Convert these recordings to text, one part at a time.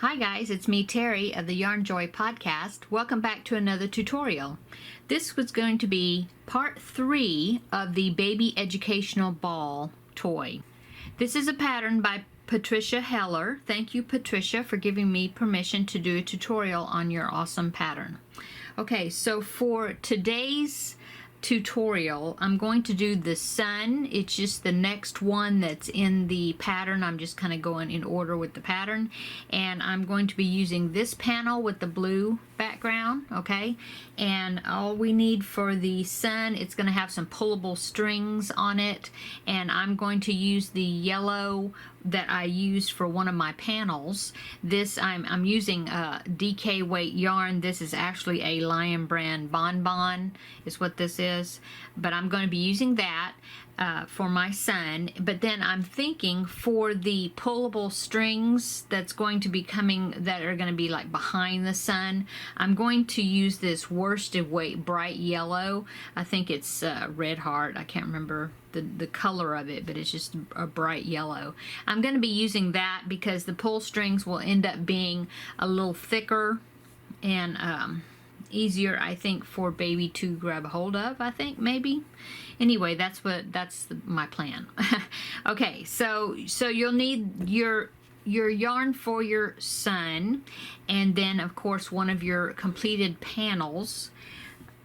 Hi guys, it's me Terry of the Yarnjoy podcast. Welcome back to another tutorial. This was going to be part 3 of the baby educational ball toy. This is a pattern by Patricia Heller. Thank you, Patricia, for giving me permission to do a tutorial on your awesome pattern. Okay, so for today's tutorial, I'm going to do the sun. It's just the next one that's in the pattern. I'm just kind of going in order with the pattern, and I'm going to be using this panel with the blue background, okay? And all we need for the sun, it's going to have some pullable strings on it, and I'm going to use the yellow that I used for one of my panels. This I'm using DK weight yarn. This is actually a Lion Brand Bonbon is what this is, but I'm going to be using that for my sun. But then I'm thinking for the pullable strings that's going to be coming, that are going to be like behind the sun, I'm going to use this worsted weight bright yellow. I think it's Red Heart. I can't remember the color of it, but it's just a bright yellow. I'm going to be using that because the pull strings will end up being a little thicker and easier, I think, for baby to grab a hold of, I think, maybe. Anyway, that's my plan. Okay, so you'll need your yarn for your sun, and then of course one of your completed panels.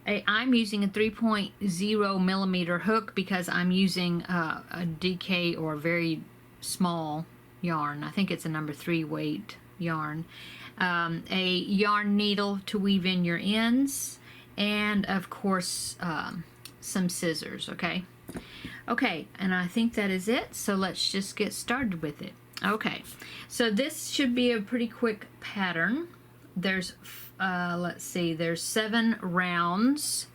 I'm using a 3.0 millimeter hook because I'm using a DK or very small yarn. I think it's a number 3 weight yarn. A yarn needle to weave in your ends, and of course some scissors. Okay, and I think that is it, so let's just get started with it. Okay, so this should be a pretty quick pattern. There's let's see, there's 7 rounds,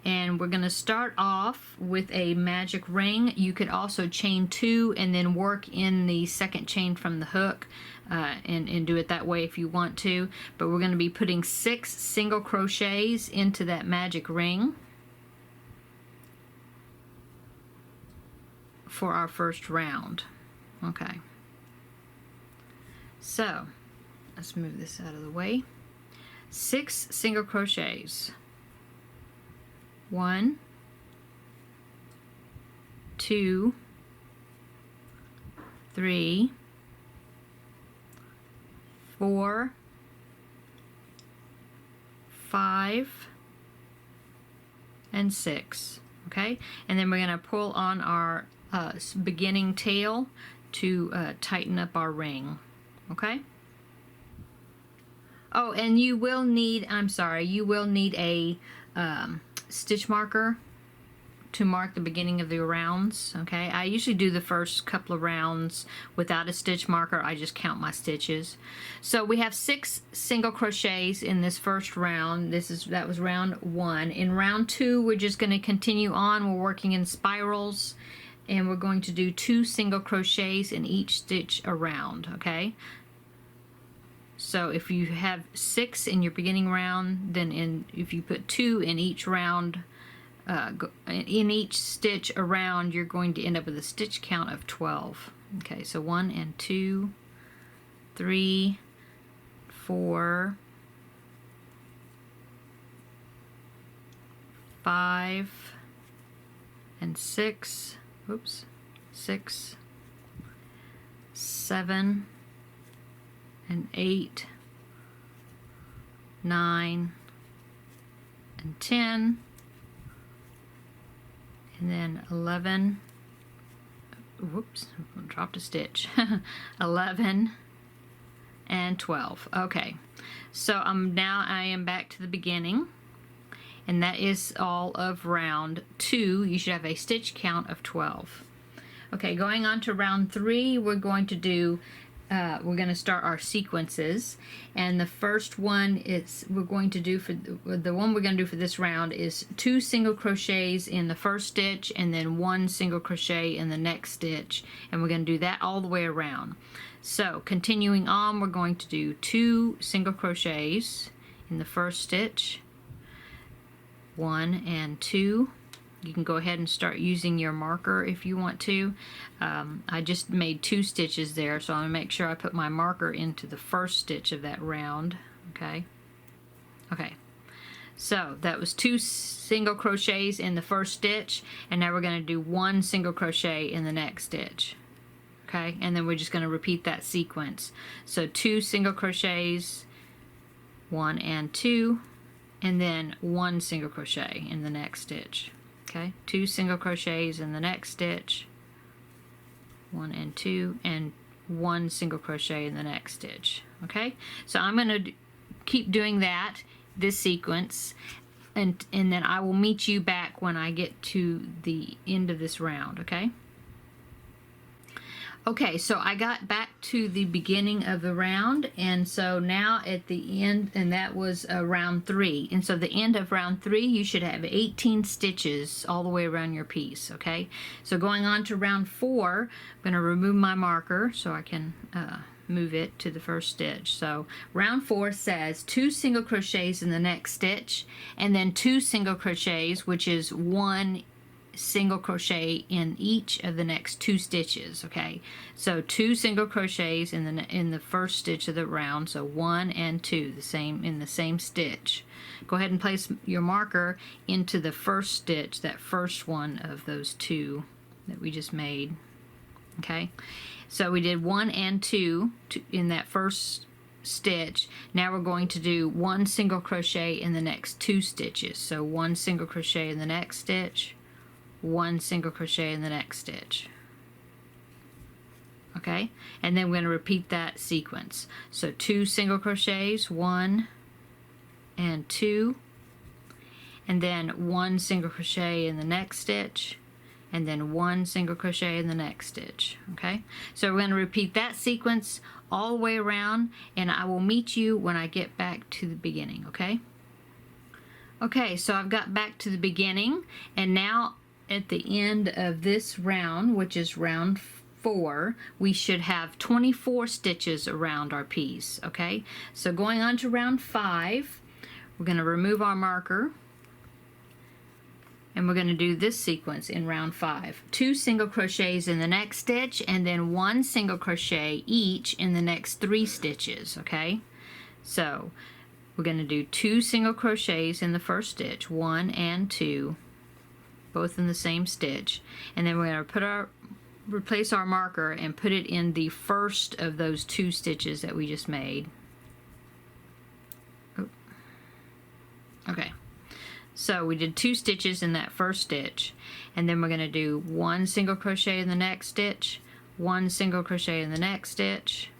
and we're going to start off with a magic ring. You could also chain 2 and then work in the second chain from the hook and do it that way if you want to, but we're going to be putting 6 single crochets into that magic ring for our first round. Okay, so let's move this out of the way. 6 single crochets. 1, 2, 3, 4, 5, and 6. Okay, and then we're going to pull on our beginning tail to tighten up our ring. Okay. Oh, and you will need, you will need a stitch marker to mark the beginning of the rounds. Okay, I usually do the first couple of rounds without a stitch marker. I just count my stitches. So we have 6 single crochets in this first round. That was round 1. In round 2, we're just going to continue on. We're working in spirals, and we're going to do 2 single crochets in each stitch around. Okay. So if you have 6 in your beginning round, then if you put 2 in each round, in each stitch around, you're going to end up with a stitch count of 12. Okay, so 1 and 2, 3, 4, 5, and 6. Oops, 6, 7, and 8, 9, and 10, and then 11, whoops, dropped a stitch, 11, and 12. Okay, so I am back to the beginning, and that is all of round 2. You should have a stitch count of 12. Okay, going on to round 3, we're going to do we're going to start our sequences, and the first one is the one we're going to do for this round is 2 single crochets in the first stitch and then 1 single crochet in the next stitch, and we're going to do that all the way around. So continuing on, we're going to do 2 single crochets in the first stitch, 1 and 2, You can go ahead and start using your marker if you want to. I just made 2 stitches there, so I'm going to make sure I put my marker into the first stitch of that round. Okay. Okay. So that was 2 single crochets in the first stitch, and now we're going to do 1 single crochet in the next stitch. Okay, and then we're just going to repeat that sequence. So 2 single crochets, 1 and 2, and then 1 single crochet in the next stitch. Okay, 2 single crochets in the next stitch, 1 and 2, and 1 single crochet in the next stitch. Okay, so I'm going to keep doing that, this sequence, and then I will meet you back when I get to the end of this round. Okay. Okay, so I got back to the beginning of the round, and so now at the end, and that was round 3, and so the end of round 3 you should have 18 stitches all the way around your piece. Okay, so going on to round 4, I'm going to remove my marker so I can move it to the first stitch. So round 4 says 2 single crochets in the next stitch, and then 2 single crochets, which is 1 single crochet in each of the next 2 stitches. Okay, so 2 single crochets in the first stitch of the round, so 1 and 2, the same in the same stitch. Go ahead and place your marker into the first stitch, that first one of those 2 that we just made. Okay, so we did 1 and 2 in that first stitch. Now we're going to do 1 single crochet in the next 2 stitches. So 1 single crochet in the next stitch, 1 single crochet in the next stitch. Okay, and then we're going to repeat that sequence. So 2 single crochets, 1 and 2, and then 1 single crochet in the next stitch, and then 1 single crochet in the next stitch. Okay, so we're going to repeat that sequence all the way around, and I will meet you when I get back to the beginning. Okay. Okay, so I've got back to the beginning, and now at the end of this round, which is round 4, we should have 24 stitches around our piece. Okay, so going on to round 5, we're going to remove our marker, and we're going to do this sequence in round 5. 2 single crochets in the next stitch, and then 1 single crochet each in the next 3 stitches. Okay, so we're going to do 2 single crochets in the first stitch, 1 and 2, both in the same stitch, and then we're going to replace our marker and put it in the first of those 2 stitches that we just made. Okay, so we did 2 stitches in that first stitch, and then we're going to do 1 single crochet in the next stitch, 1 single crochet in the next stitch,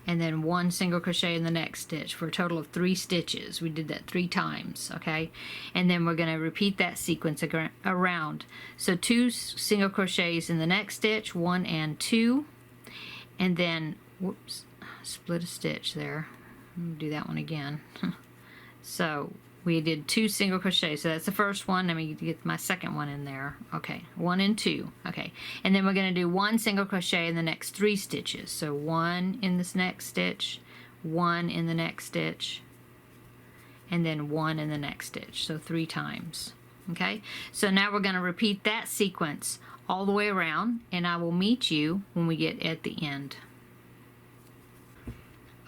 and then 1 single crochet in the next stitch for a total of 3 stitches. We did that 3 times. Okay, and then we're going to repeat that sequence around. So 2 single crochets in the next stitch, 1 and 2, and then whoops, split a stitch there. Do that one again. So we did 2 single crochets, so that's the first one. Let me get my second one in there. Okay, 1 and 2. Okay, and then we're going to do 1 single crochet in the next 3 stitches. So 1 in this next stitch, 1 in the next stitch, and then 1 in the next stitch. So 3 times. Okay, so now we're going to repeat that sequence all the way around, and I will meet you when we get at the end.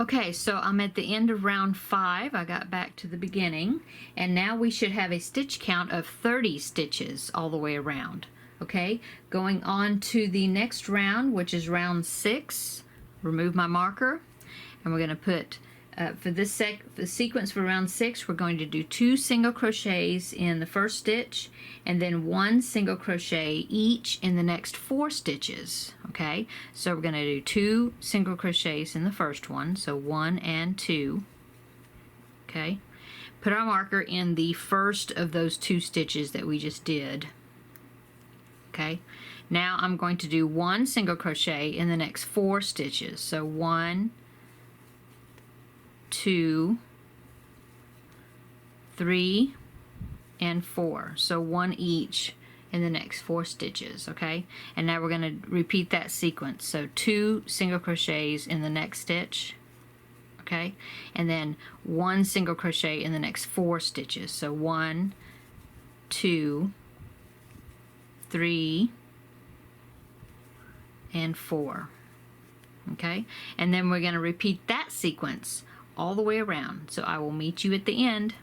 Okay, so I'm at the end of round 5. I got back to the beginning, and now we should have a stitch count of 30 stitches all the way around. Okay, going on to the next round, which is round 6. Remove my marker, and we're going to put for this the sequence for round 6, we're going to do 2 single crochets in the first stitch, and then 1 single crochet each in the next 4 stitches. Okay, so we're going to do 2 single crochets in the first one, so 1 and 2. Okay, put our marker in the first of those 2 stitches that we just did. Okay, now I'm going to do 1 single crochet in the next 4 stitches, so 1, 2, 3, and 4. So 1 each in the next 4 stitches. Okay, and now we're going to repeat that sequence. So 2 single crochets in the next stitch. Okay, and then 1 single crochet in the next 4 stitches. So 1, 2, 3, and 4. Okay, and then we're going to repeat that sequence all the way around. So I will meet you at the end.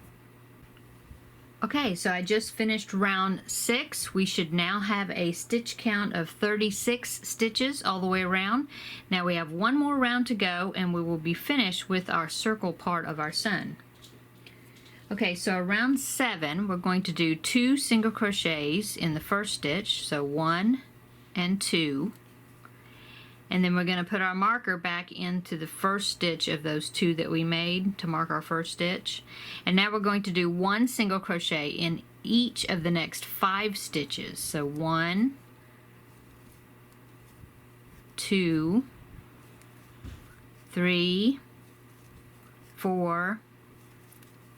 Okay, so I just finished round 6. We should now have a stitch count of 36 stitches all the way around. Now we have one more round to go and we will be finished with our circle part of our sun. Okay, so around 7 we're going to do 2 single crochets in the first stitch, so 1 and 2. And then we're going to put our marker back into the first stitch of those 2 that we made to mark our first stitch. And now we're going to do 1 single crochet in each of the next 5 stitches. So 1, 2, 3, 4,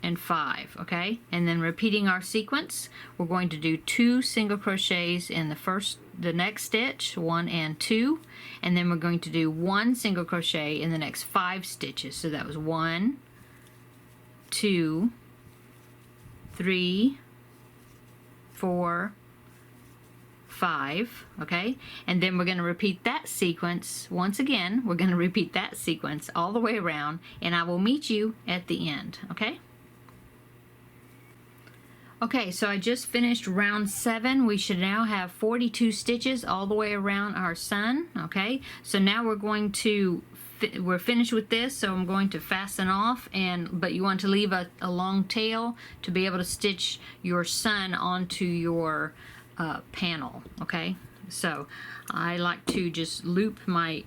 and 5, okay? And then repeating our sequence, we're going to do 2 single crochets in the next stitch, 1 and 2, and then we're going to do 1 single crochet in the next 5 stitches. So that was 1, 2, 3, 4, 5, okay? And then we're going to repeat that sequence once again. We're going to repeat that sequence all the way around, and I will meet you at the end, okay? Okay, so I just finished round 7. We should now have 42 stitches all the way around our sun, okay? So now we're finished with this, so I'm going to fasten off, but you want to leave a long tail to be able to stitch your sun onto your panel, okay? So I like to just loop my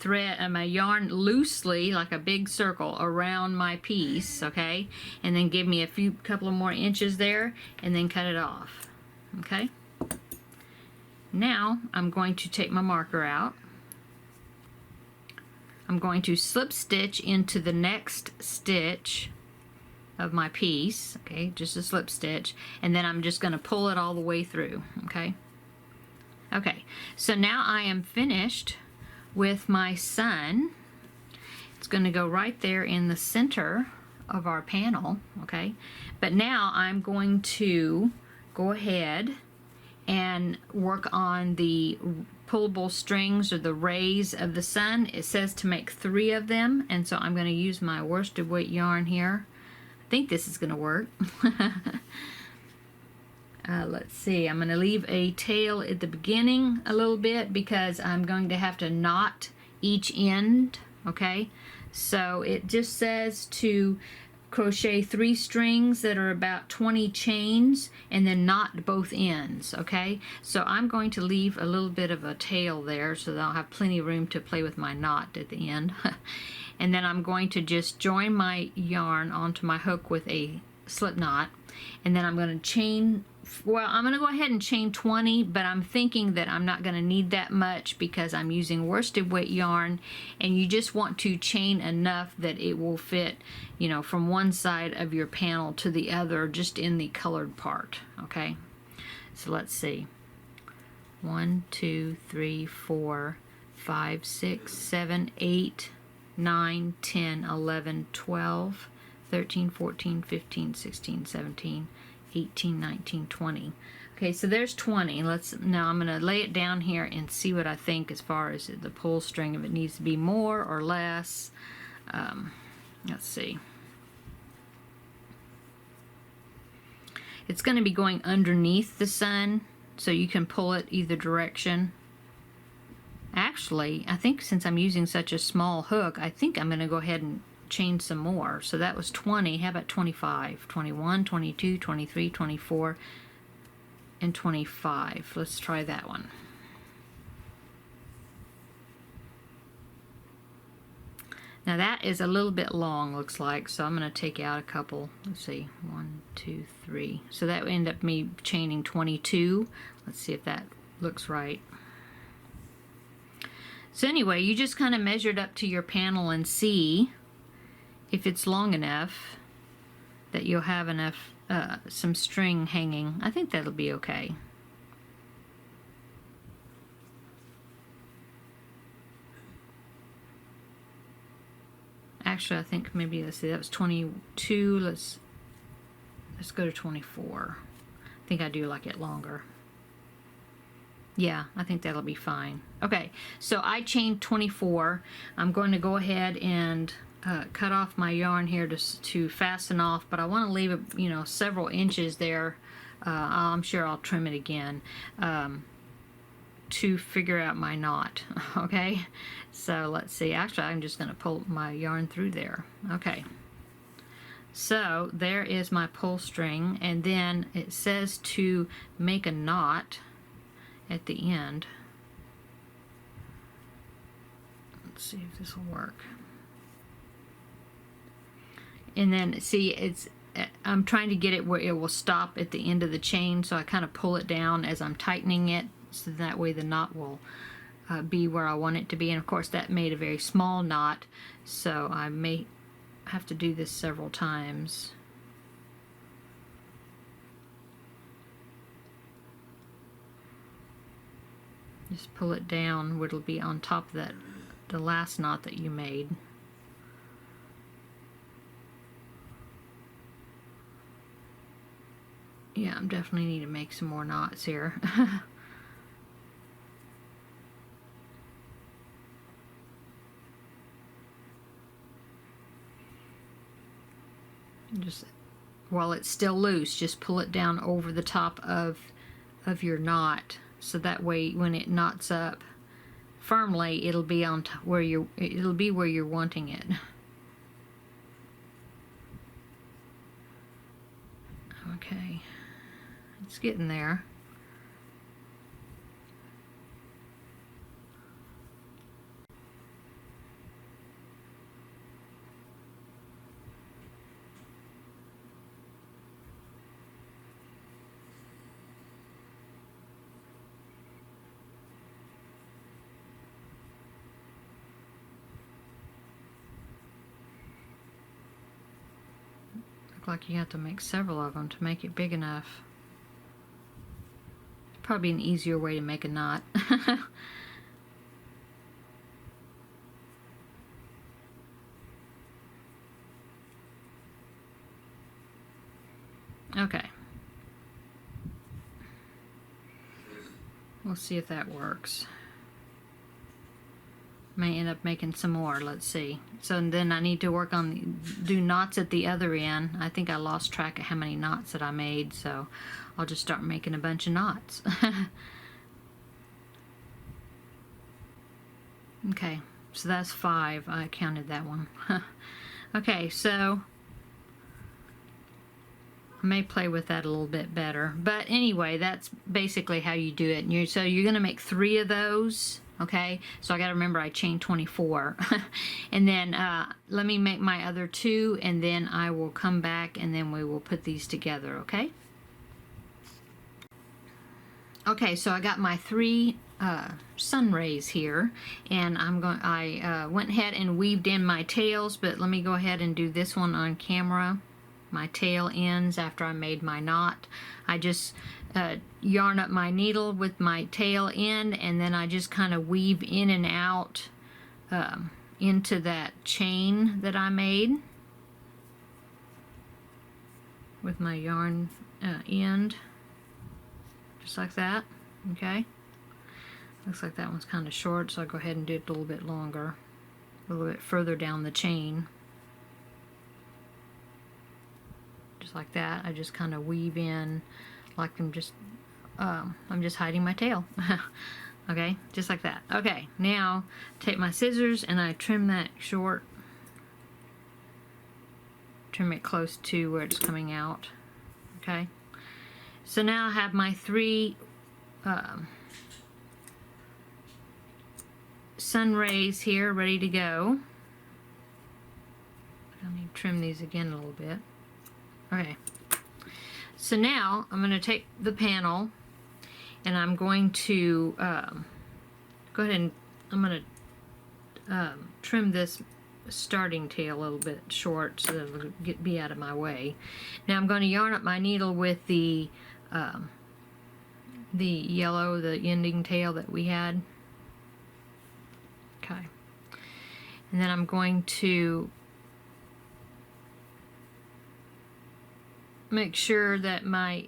thread and my yarn loosely like a big circle around my piece, okay, and then give me a couple of more inches there and then cut it off. Okay, now I'm going to take my marker out. I'm going to slip stitch into the next stitch of my piece, okay, just a slip stitch, and then I'm just going to pull it all the way through. Okay, so now I am finished with my sun. It's going to go right there in the center of our panel, okay? But now I'm going to go ahead and work on the pullable strings or the rays of the sun. It says to make 3 of them, and so I'm going to use my worsted weight yarn here. I think this is going to work. Let's see, I'm going to leave a tail at the beginning a little bit because I'm going to have to knot each end, okay? So it just says to crochet 3 strings that are about 20 chains and then knot both ends, okay? So I'm going to leave a little bit of a tail there so that I'll have plenty of room to play with my knot at the end. And then I'm going to just join my yarn onto my hook with a slip knot, and then I'm going to chain. Well, I'm going to go ahead and chain 20, but I'm thinking that I'm not going to need that much because I'm using worsted weight yarn, and you just want to chain enough that it will fit, you know, from one side of your panel to the other, just in the colored part, okay? So let's see. 1, 2, 3, 4, 5, 6, 7, 8, 9, 10, 11, 12, 13, 14, 15, 16, 17, 18, 19, 20. Okay, so there's 20. Now I'm going to lay it down here and see what I think as far as the pull string, if it needs to be more or less. Let's see. It's going to be going underneath the sun, so you can pull it either direction. Actually, I think since I'm using such a small hook, I think I'm going to go ahead and chain some more. So that was 20. How about 25? 21, 22, 23, 24, and 25. Let's try that one. Now that is a little bit long, looks like, so I'm going to take out a couple. Let's see, 1, 2, 3. So that would end up me chaining 22. Let's see if that looks right. So anyway, you just kind of measured up to your panel and see if it's long enough that you'll have enough, some string hanging. I think that'll be okay. Actually, I think maybe, let's see, that was 22. Let's go to 24. I think I do like it longer. Yeah, I think that'll be fine. Okay, so I chained 24. I'm going to go ahead and cut off my yarn here to fasten off, but I want to leave it, you know, several inches there. I'm sure I'll trim it again to figure out my knot. Okay, so let's see. Actually, I'm just going to pull my yarn through there. Okay. So there is my pull string, and then it says to make a knot at the end. Let's see if this will work. And then see, I'm trying to get it where it will stop at the end of the chain, so I kind of pull it down as I'm tightening it, so that way the knot will be where I want it to be. And of course that made a very small knot, so I may have to do this several times. Just pull it down where it'll be on top of that, the last knot that you made. Yeah, I'm definitely need to make some more knots here. Just while it's still loose, just pull it down over the top of your knot, so that way when it knots up firmly, it'll be on where you're wanting it. Okay, it's getting there. Like you have to make several of them to make it big enough. Probably an easier way to make a knot. Okay. We'll see if that works. May end up making some more. Let's see. So then I need to work on do knots at the other end. I think I lost track of how many knots that I made, so I'll just start making a bunch of knots. Okay, so that's 5. I counted that one. Okay, so I may play with that a little bit better, but anyway, that's basically how you do it. So you're gonna make 3 of those. Okay, so I got to remember I chained 24. And then let me make my other 2, and then I will come back and then we will put these together, okay? Okay, so I got my 3 sun rays here, and I went ahead and weaved in my tails, but let me go ahead and do this one on camera. My tail ends after I made my knot. I just yarn up my needle with my tail end, and then I just kind of weave in and out into that chain that I made with my yarn end, just like that. Okay, looks like that one's kind of short, so I'll go ahead and do it a little bit longer, a little bit further down the chain. Just like that. I just kind of weave in like I'm just hiding my tail. Okay, just like that. Okay, now take my scissors and I trim that short. Trim it close to where it's coming out. Okay, so now I have my 3 sun rays here ready to go. Let me trim these again a little bit. Okay, so now I'm going to take the panel and I'm going to go ahead and I'm going to trim this starting tail a little bit short so that it'll be out of my way. Now I'm going to yarn up my needle with the yellow, the ending tail that we had. Okay, and then I'm going to make sure that my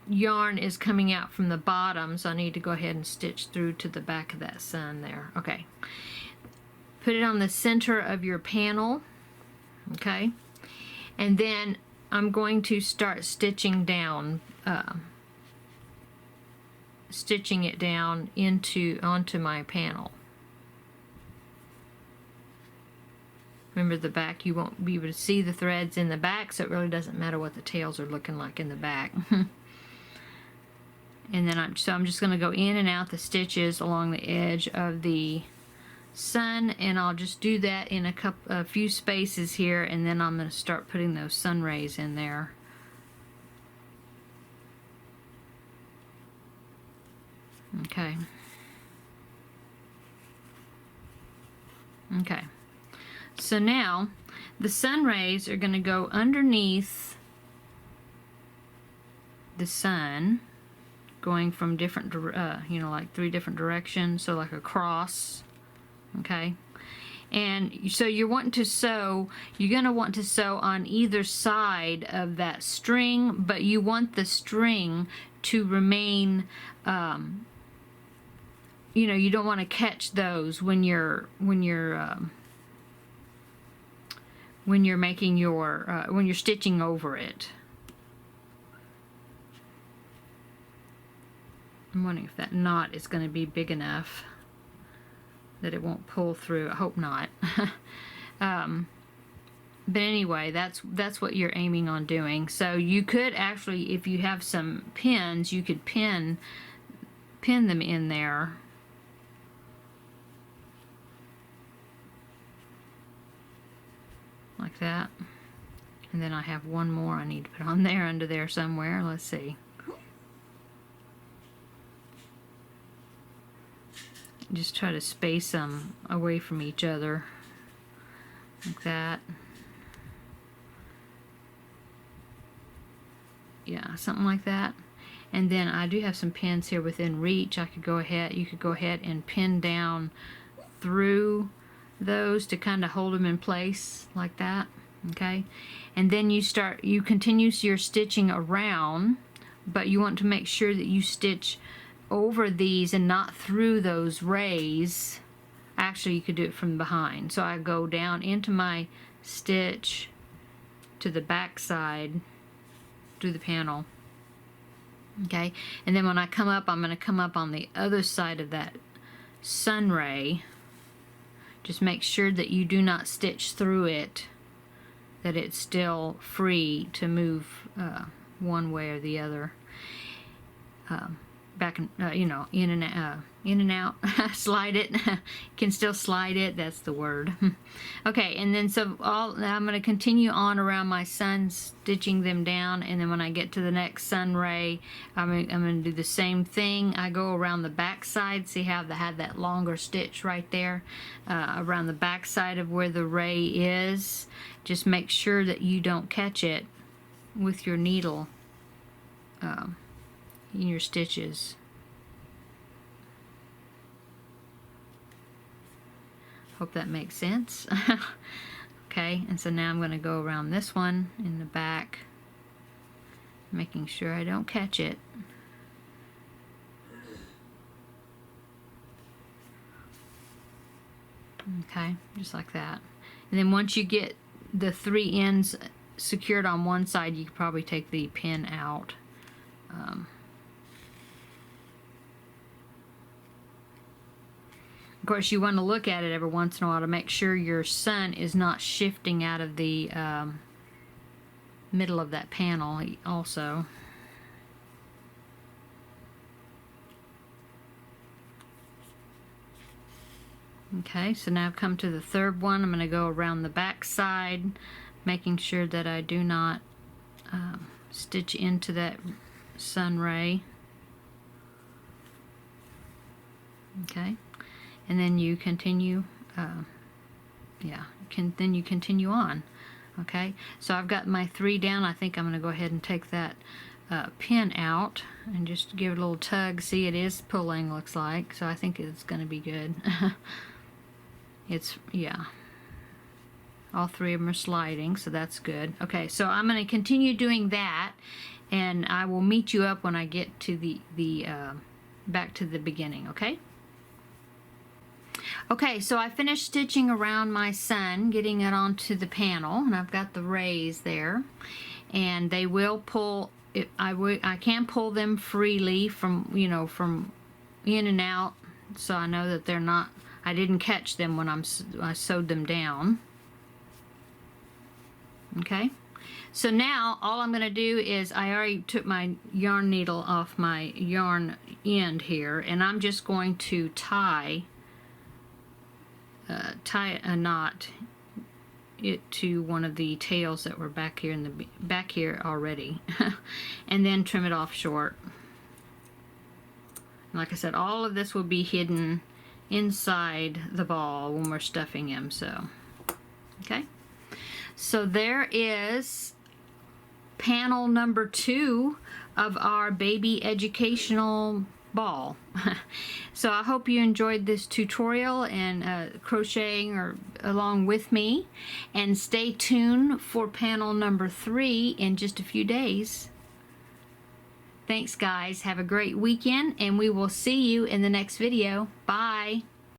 yarn is coming out from the bottom, so I need to go ahead and stitch through to the back of that sun there. Okay. Put it on the center of your panel, okay? And then I'm going to start stitching down, stitching it down onto my panel. Remember, the back, you won't be able to see the threads in the back, so it really doesn't matter what the tails are looking like in the back. And then I'm just going to go in and out the stitches along the edge of the sun, and I'll just do that in a few spaces here, and then I'm going to start putting those sun rays in there. Okay. Okay. So now the sun rays are going to go underneath the sun, going from different, like 3 different directions, so like a cross. Okay. And so you're wanting to sew, you're going to want to sew on either side of that string, but you want the string to remain, you don't want to catch those when you're making your, when you're stitching over it. I'm wondering if that knot is going to be big enough that it won't pull through. I hope not. But anyway, that's what you're aiming on doing. So you could actually, if you have some pins, you could pin them in there. Like that. And then I have one more I need to put on there, under there somewhere. Let's see. Just try to space them away from each other. Like that. Yeah, something like that. And then I do have some pins here within reach. You could go ahead and pin down through those to kind of hold them in place like that. Okay, and then you continue your stitching around, but you want to make sure that you stitch over these and not through those rays. Actually, you could do it from behind. So I go down into my stitch to the back side through the panel. Okay, and then when I come up, I'm going to come up on the other side of that sun ray. Just make sure that you do not stitch through it, that it's still free to move one way or the other. Back and in and out. Slide it. Can still slide it. That's the word. Okay, and then now I'm going to continue on around my sun, stitching them down, and then when I get to the next sun ray, I'm going to do the same thing. I go around the back side. See how I had that longer stitch right there around the back side of where the ray is. Just make sure that you don't catch it with your needle in your stitches. Hope that makes sense. Okay, and so now I'm going to go around this one in the back, making sure I don't catch it. Okay, just like that. And then once you get the 3 ends secured on one side, you could probably take the pin out. Of course, you want to look at it every once in a while to make sure your sun is not shifting out of the middle of that panel also. Okay, so now I've come to the third one. I'm going to go around the back side, making sure that I do not stitch into that sun ray. Okay. And then you continue, then you continue on. Okay, so I've got my 3 down. I think I'm going to go ahead and take that pin out and just give it a little tug. See, it is pulling, looks like, so I think it's going to be good. Yeah. All three of them are sliding, so that's good. Okay, so I'm going to continue doing that, and I will meet you up when I get to the back to the beginning, okay? Okay, so I finished stitching around my sun, getting it onto the panel, and I've got the rays there, and they will pull. I can pull them freely from, you know, from in and out, so I know that they're not. I didn't catch them when I sewed them down. Okay, so now all I'm going to do is, I already took my yarn needle off my yarn end here, and I'm just going to tie a knot it to one of the tails that were back here in the back here already, and then trim it off short. Like I said, all of this will be hidden inside the ball when we're stuffing him. So, okay. So there is panel number 2 of our baby educational ball. So I hope you enjoyed this tutorial and crocheting or along with me, and stay tuned for panel number 3 in just a few days. Thanks guys, have a great weekend, and we will see you in the next video. Bye.